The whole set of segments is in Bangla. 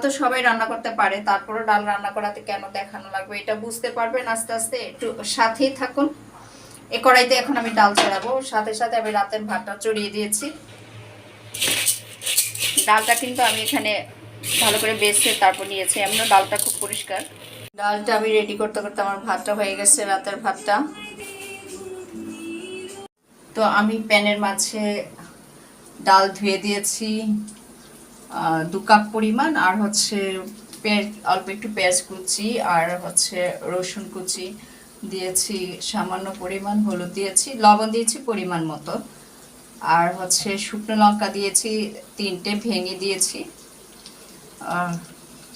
তো সবাই রান্না করতে পারে, তারপরে ডাল রান্না করাতে কেন দেখানো লাগবে এটা বুঝতে পারবেন আস্তে আস্তে, একটু সাথেই থাকুন। এ কড়াইতে এখন আমি ডাল চড়াবো, সাথে সাথে আমি রাতের ভাতটা চড়িয়ে দিয়েছি। ডালটা কিন্তু আমি এখানে ভালো করে বেছে তারপর নিয়েছি, এমন ডালটা খুব পরিষ্কার। ডালটা আমি রেডি করতে করতে আমার ভাতটা হয়ে গেছে, রাতের ভাতটা। তো আমি প্যানের মাঝে ডাল ধুয়ে দিয়েছি 2 কাপ পরিমাণ, আর হচ্ছে অল্প একটু পেঁয়াজ কুচি আর হচ্ছে রসুন কুচি দিয়েছি, সামান্য পরিমাণ হলুদ দিয়েছি, লবণ দিয়েছি পরিমাণ মতো, আর হচ্ছে শুকনো লঙ্কা দিয়েছি 3টে ভেঙে দিয়েছি,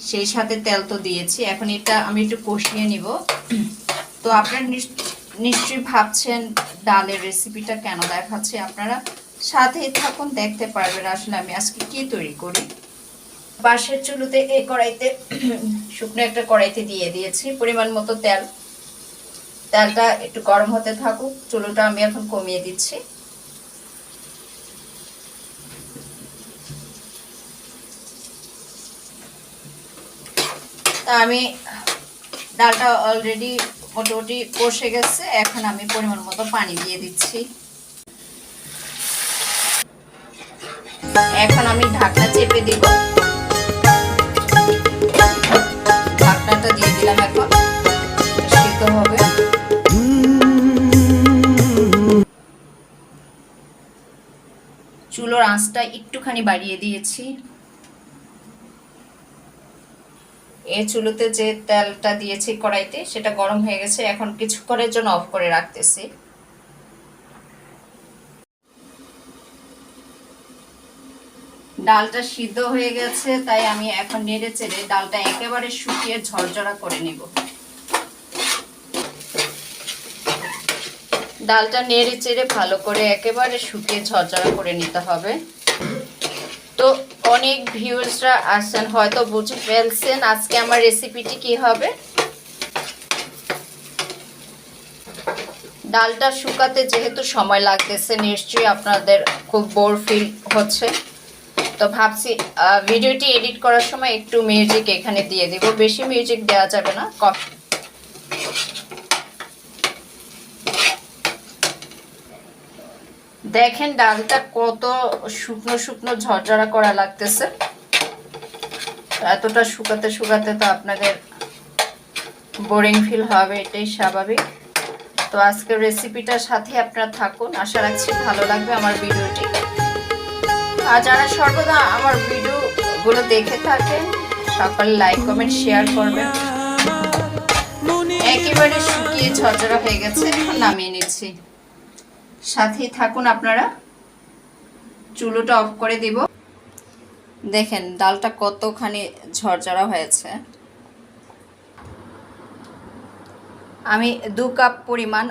সেই সাথে তেল তো দিয়েছি। এখন এটা আমি একটু কষিয়ে নিব। তো আপনারা নিশ্চয়ই ভাবছেন ডালের রেসিপিটা কেন দেখাচ্ছি, আপনারা সাথেই থাকুন, দেখতে পারবেন আসলে আমি আজকে কি তৈরি করি। পাশের চুলোতে এই কড়াইতে শুকনো একটা কড়াইতে দিয়ে দিয়েছি পরিমাণ মতো তেল। তেলটা একটু গরম হতে থাকুক, চুলোটা আমি এখন কমিয়ে দিচ্ছি। তা আমি ডালটা অলরেডি মোটামুটি কষে গেছে, এখন আমি পরিমাণ মতো পানি দিয়ে দিচ্ছি। এখন আমি ঢাকনা চেপে দিব, ঢাকনাটা দিয়ে দিলাম, এখন সিদ্ধ হবে। চুলোর আঁচটা একটুখানি বাড়িয়ে দিয়েছি। এই চুলোতে যে তেলটা দিয়েছি কড়াইতে সেটা গরম হয়ে গেছে, এখন কিছুক্ষণের জন্য অফ করে রাখতেছি। ডালটা সিদ্ধ হয়ে গেছে, তাই আমি এখন নেড়ে চেড়ে ডালটা একেবারে শুকিয়ে ঝরঝরা করে নিব। ডালটা নেড়ে চেড়ে ভালো করে একেবারে শুকিয়ে ঝরঝরা করে নিতে হবে। তো অনেক ভিউয়ার্সরা আসছেন, হয়তো বুঝে ফেলছেন আজকে আমার রেসিপিটি কি হবে। ডালটা শুকাতে যেহেতু সময় লাগতেছে, নিশ্চয়ই আপনাদের খুব বোর ফিল হচ্ছে, তো ভাবছি ভিডিওটি এডিট করার সময় একটু মিউজিক এখানে দিয়ে দেব, বেশি মিউজিক দেওয়া যাবে না। দেখেন ডালটা কত শুকনো শুকনো ঝরঝরা করা লাগতেছে। এতটা শুকাতে শুকাতে তো আপনাদের বোরিং ফিল হবে, এটাই স্বাভাবিক। তো আজকের রেসিপিটার সাথে আপনারা থাকুন, আশা রাখছি ভালো লাগবে আমার ভিডিওটি। আর যারা সর্বদা আমার ভিডিওগুলো দেখে থাকেন সকলে লাইক কমেন্ট শেয়ার করবেন। একেবারে শুকিয়ে ঝরঝরা হয়ে গেছে, এখন নামিয়ে নিচ্ছি। সাথেই থাকুন আপনারা, চুলোটা অফ করে দিব। দেখেন ডালটা কতখানি ঝরঝরা হয়েছে। আমি 2 কাপ পরিমাণ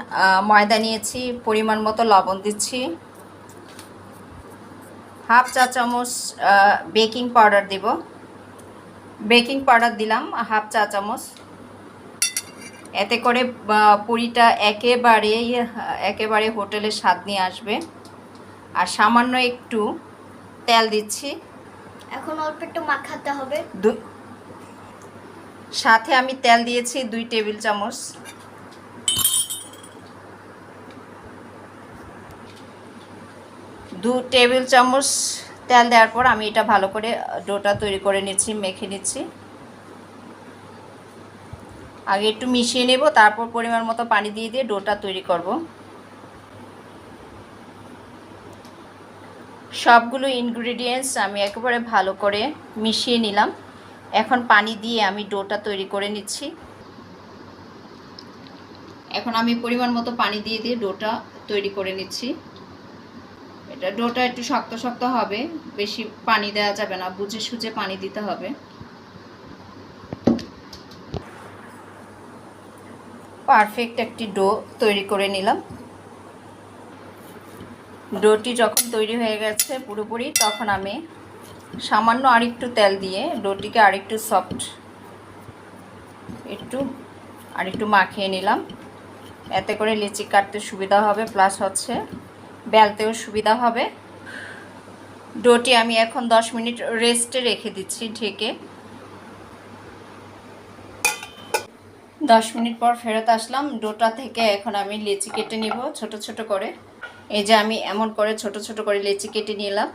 ময়দা নিয়েছি, পরিমাণ মতো লবণ দিচ্ছি, হাফ চা চামচ বেকিং পাউডার দিব, বেকিং পাউডার দিলাম হাফ চা চামচ। এতে করে পুরিটা একেবারে হোটেলের স্বাদ নিয়ে আসবে। আর সামান্য একটু তেল দিচ্ছি, এখন অল্প একটু মাখাতে হবে। সাথে আমি তেল দিয়েছি 2 টেবিল চামচ। দু টেবিল চামচ তেল দেওয়ার পর আমি এটা ভালো করে ডোটা তৈরি করে নিচ্ছি, মেখে নিচ্ছি। আগে একটু মিশিয়ে নেব, তারপর পরিমাণ মতো পানি দিয়ে ডোটা তৈরি করব। সবগুলো ইনগ্রিডিয়েন্টস আমি একেবারে ভালো করে মিশিয়ে নিলাম। এখন পানি দিয়ে আমি ডোটা তৈরি করে নিচ্ছি। এখন আমি পরিমাণ মতো পানি দিয়ে ডোটা তৈরি করে নিচ্ছি। এটা ডোটা একটু শক্ত শক্ত হবে, বেশি পানি দেওয়া যাবে না, বুঝে সুঝে পানি দিতে হবে। পারফেক্ট একটি ডো তৈরি করে নিলাম। ডোটি যখন তৈরি হয়ে গেছে পুরোপুরি, তখন আমি সামান্য আরেকটু তেল দিয়ে ডোটিকে আরেকটু সফট আরেকটু মাখিয়ে নিলাম। এতে করে লিচি কাটতে সুবিধা হবে, প্লাস হচ্ছে বেলতেও সুবিধা হবে। ডোটি আমি এখন 10 মিনিট রেস্টে রেখে দিচ্ছি ঢেকে। 10 মিনিট পর ফেরত আসলাম। ডোটা থেকে এখন আমি লেচি কেটে নিব ছোট ছোট করে। এই যে আমি এমন করে ছোট ছোট করে লেচি কেটে নিলাম।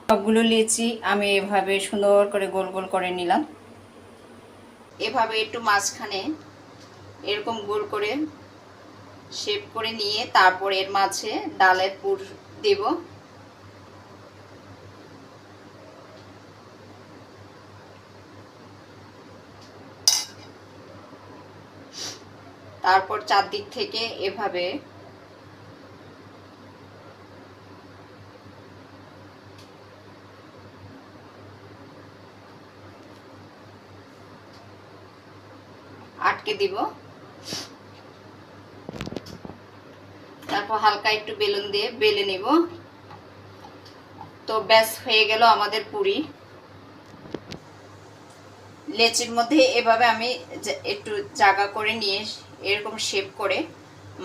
সবগুলো লেচি আমি এভাবে সুন্দর করে গোল গোল করে নিলাম। এভাবে একটু মাঝখানে এরকম গোল করে শেপ করে নিয়ে তারপর এর মাঝে ডালের পুর দেব। তারপর চারদিক থেকে এভাবে আটকে দিব। তারপর হালকা একটু বেলুন দিয়ে বেলে নিব। তো ব্যাস হয়ে গেল আমাদের পুরি। লেচির মধ্যে এভাবে আমি একটু জায়গা করে নিয়ে এরকম শেপ করে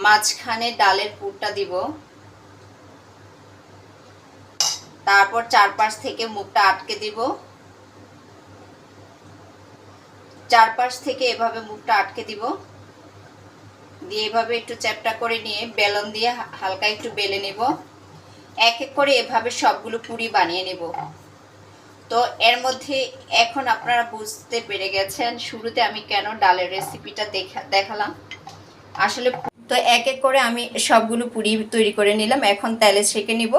মাঝখানে ডালের পুরটা দিব। তারপর চারপাশ থেকে মুখটা আটকে দিব। চারপাশ থেকে এভাবে মুখটা আটকে দিব, দিয়ে এভাবে একটু চ্যাপটা করে নিয়ে বেলন দিয়ে হালকা একটু বেলে নেব। এক এক করে এভাবে সবগুলো পুরি বানিয়ে নেব। তো এর মধ্যে এখন আপনারা বুঝতে পেরে গেছেন শুরুতে আমি কেন ডালের রেসিপিটা দেখালাম। আসলে তো এক এক করে আমি সবগুলো পুরি তৈরি করে নিলাম। এখন তেলে ছেঁকে নিব।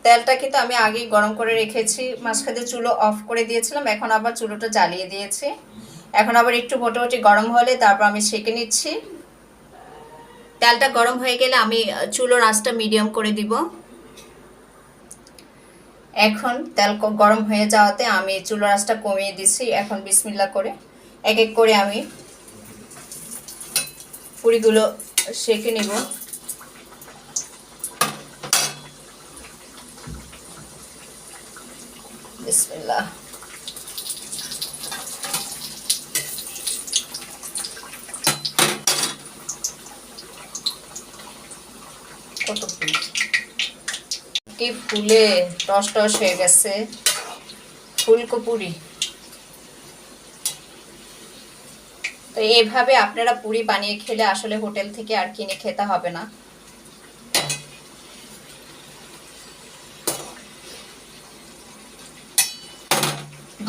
তেলটা কিন্তু আমি আগেই গরম করে রেখেছি। মাঝখানে চুলো অফ করে দিয়েছিলাম, এখন আবার চুলোটা জ্বালিয়ে দিয়েছি। এখন আবার একটু মোটামুটি গরম হলে তারপর আমি ছেঁকে নিচ্ছি। তেলটা গরম হয়ে গেলে আমি চুলোর আঁচটা মিডিয়াম করে দিব। এখন তেল গরম হয়ে যাওয়াতে আমি চুলোর আঁচটা কমিয়ে দিচ্ছি। এখন বিসমিল্লাহ করে এক এক করে আমি পুরিগুলো সেঁকে নিব। বিসমিল্লাহ। কত কি ফুলে টস টস হয়ে গেছে ফুলকো পুরি। তো এইভাবে আপনারা পুরি বানিয়ে খেলে আসলে হোটেল থেকে আর কিনে খেতে হবে না।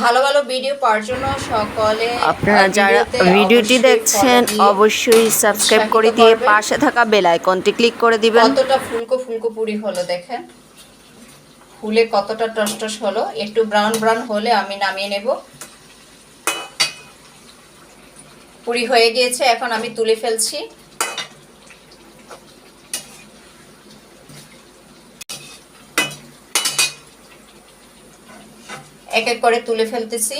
ভালো ভালো ভিডিও পাওয়ার জন্য সকলে আপনারা যারা ভিডিওটি দেখছেন অবশ্যই সাবস্ক্রাইব করে দিয়ে পাশে থাকা বেল আইকনটি ক্লিক করে দিবেন। কতটা ফুলকো পুরি হলো দেখেন, ফুলে কতটা টসটস হলো। একটু ব্রাউন ব্রাউন হলে আমি নামিয়ে নেব। পুরি হয়ে গিয়েছে, এখন আমি তুলে ফেলছি। এক এক করে তুলে ফেলতেছি।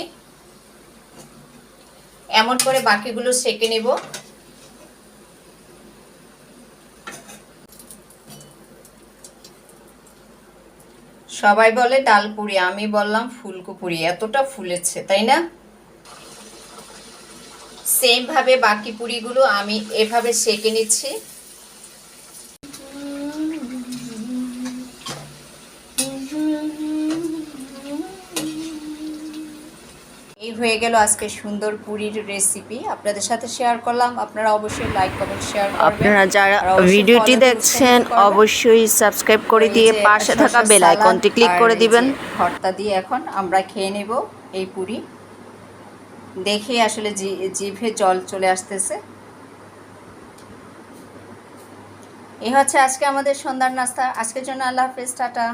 এমন করে বাকিগুলো সেঁকে নেব। সবাই বলে ডাল পুরি, আমি বললাম ফুলকো পুরি। এতটা ফুলেছে তাই না? সেম ভাবে বাকি পুরিগুলো আমি এভাবে সেঁকে নিচ্ছি। এই হয়ে গেল আজকে সুন্দর পুরির রেসিপি আপনাদের সাথে শেয়ার করলাম। আপনারা অবশ্যই লাইক কমেন্ট শেয়ার করবেন। আপনারা যারা ভিডিওটি দেখছেন অবশ্যই সাবস্ক্রাইব করে দিয়ে পাশে থাকা বেল আইকনটি ক্লিক করে দিবেন। ভর্তা দিয়ে এখন আমরা খেয়ে নেব এই পুরি। দেখে আসলে জিভে জল চলে আসতেছে। এই হচ্ছে আজকে আমাদের সন্ধ্যার নাস্তা। আজকের জন্য আল্লাহ হাফেজ, টাটা।